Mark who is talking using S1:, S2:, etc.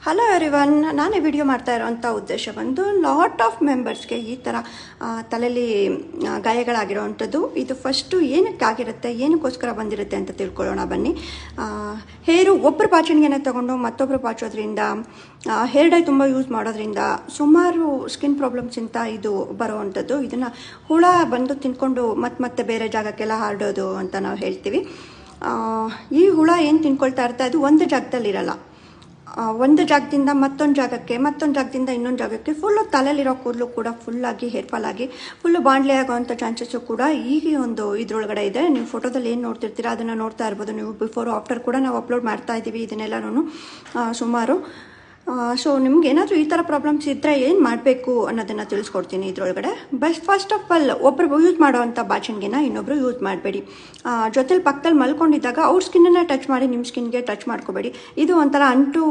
S1: Hello everyone, ನಾನು video ಮಾಡ್ತಾ ಇರೋವಂಥ ಉದ್ದೇಶ ಬಂದು ಲಾಟ್ ಆಫ್ ಮೆಂಬರ್ಸ್ಗೆ ಈ ಥರ ತಲೆಯಲ್ಲಿ ಗಾಯಗಳಾಗಿರೋವಂಥದ್ದು. ಇದು ಫಸ್ಟು ಏನಕ್ಕಾಗಿರುತ್ತೆ, ಏನಕ್ಕೋಸ್ಕರ ಬಂದಿರುತ್ತೆ ಅಂತ ತಿಳ್ಕೊಳ್ಳೋಣ ಬನ್ನಿ. ಹೇರು ಒಬ್ಬರು ಪಾಚಣಿಗೆನ ತಗೊಂಡು ಮತ್ತೊಬ್ಬರು ಪಾಚೋದ್ರಿಂದ, ಹೇರ್ ಡೈ ತುಂಬ ಯೂಸ್ ಮಾಡೋದ್ರಿಂದ ಸುಮಾರು ಸ್ಕಿನ್ ಪ್ರಾಬ್ಲಮ್ಸ್ ಅಂತ ಇದು ಬರೋವಂಥದ್ದು. ಇದನ್ನು ಹುಳ ಬಂದು ತಿನ್ಕೊಂಡು ಮತ್ತೆ ಬೇರೆ ಜಾಗಕ್ಕೆಲ್ಲ ಹರಡೋದು ಅಂತ ನಾವು ಹೇಳ್ತೀವಿ. ಈ ಹುಳ ಏನು ತಿನ್ಕೊಳ್ತಾ ಇರುತ್ತೆ, ಅದು ಒಂದು ಜಾಗದಲ್ಲಿರಲ್ಲ. ಒಂದು ಜಾಗದಿಂದ ಮತ್ತೊಂದು ಜಾಗದಿಂದ ಇನ್ನೊಂದು ಜಾಗಕ್ಕೆ ಫುಲ್ಲು ತಲೆಯಲ್ಲಿರೋ ಕೂದಲು ಕೂಡ ಫುಲ್ಲಾಗಿ ಹೇರ್ಫಾಲ್ ಆಗಿ ಫುಲ್ಲು ಬಾಂಡ್ಲೆ ಆಗೋವಂಥ ಚಾನ್ಸಸ್ಸು ಕೂಡ ಈಗ ಒಂದು ಇದರೊಳಗಡೆ ಇದೆ. ನೀವು ಫೋಟೋದಲ್ಲಿ ಏನು ನೋಡ್ತಿರ್ತೀರ ಅದನ್ನು ನೋಡ್ತಾ ಇರ್ಬೋದು. ನೀವು ಬಿಫೋರ್ ಆಫ್ಟರ್ ಕೂಡ ನಾವು ಅಪ್ಲೋಡ್ ಮಾಡ್ತಾ ಇದ್ದೀವಿ ಇದನ್ನೆಲ್ಲನೂ ಸುಮಾರು. ಸೊ ನಿಮ್ಗೆ ಏನಾದರೂ ಈ ಥರ ಪ್ರಾಬ್ಲಮ್ಸ್ ಇದ್ದರೆ ಏನು ಮಾಡಬೇಕು ಅನ್ನೋದನ್ನು ತಿಳಿಸ್ಕೊಡ್ತೀನಿ ಇದರೊಳಗಡೆ. ಫಸ್ಟ್ ಆಫ್ ಆಲ್, ಒಬ್ಬರು ಯೂಸ್ ಮಾಡೋವಂಥ ಬಾಚಣಿಗೆನ ಇನ್ನೊಬ್ಬರು ಯೂಸ್ ಮಾಡಬೇಡಿ. ಜೊತೆಲಿ ಪಕ್ಕದಲ್ಲಿ ಮಲ್ಕೊಂಡಿದ್ದಾಗ ಅವ್ರ ಸ್ಕಿನ್ನನ್ನು ಟಚ್ ಮಾಡಿ ನಿಮ್ಮ ಸ್ಕಿನ್ಗೆ ಟಚ್ ಮಾಡ್ಕೋಬೇಡಿ. ಇದು ಒಂಥರ ಅಂಟು